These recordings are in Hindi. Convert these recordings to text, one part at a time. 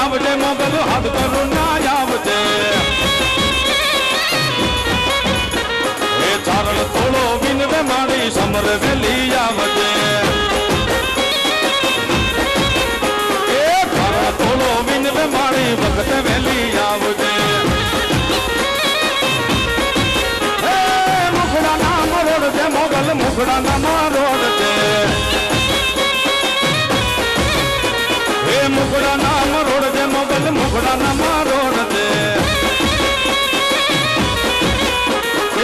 आवजे मोगल हाथ करुणा आवजे ए चारण तोड़ो विनवे मारी समर वेली आवजे ए चारण तोड़ो विनवे मारी वक्त वेली आवजे ए मुखड़ा ना मरोड़ दे मोगल मुखड़ा ना मरोड़ दे ए मुखड़ा ना मरोड़ दे मोगल मुखड़ा ना मरोड़ दे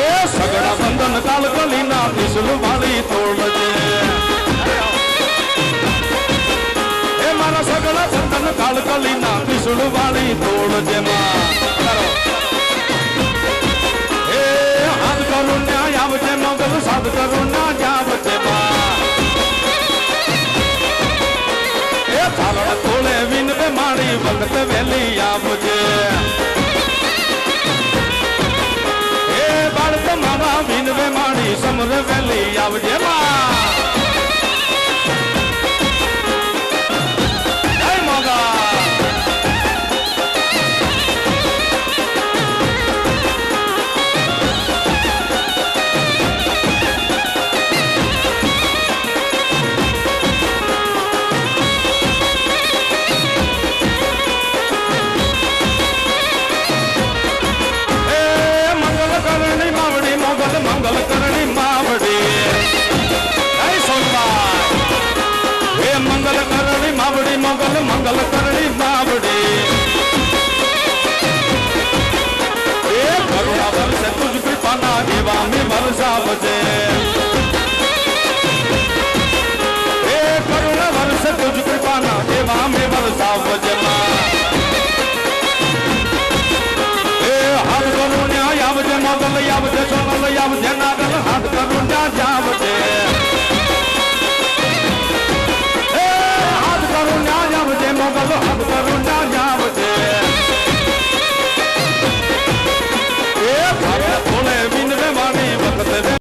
ए सगड़ा बंधन काल कलीना त्रिशूल वाली तोड़ दे ए मारा सगड़ा बंधन काल कलीना त्रिशूल वाली तोड़ दे मां ए हाथ करुण्या आवजे मोगल साध करुणा जावजे मां ए चारण तोड़े विनवे मारी वक्त वेली आवजे ए बाळक मारा विनवे मारी समर वेली आवजे मां जय मोगा मंगल करणी मावड़ी जय सोनबाई हे मंगल करणी मावड़ी मंगल मंगल करणी मावड़ी हे करुणा वर्ष तुझ कृपाना देवा में वर्षा बजे हे करुणा वर्ष तुझ कृपाना देवा में वर्षा बजे हाथ करुण्या यावजे मोगल यावजे सोनल यावजे नागल हाथ करुण्या जावजे हाथ करुण्या यावजे मोगल हाथ करुण्या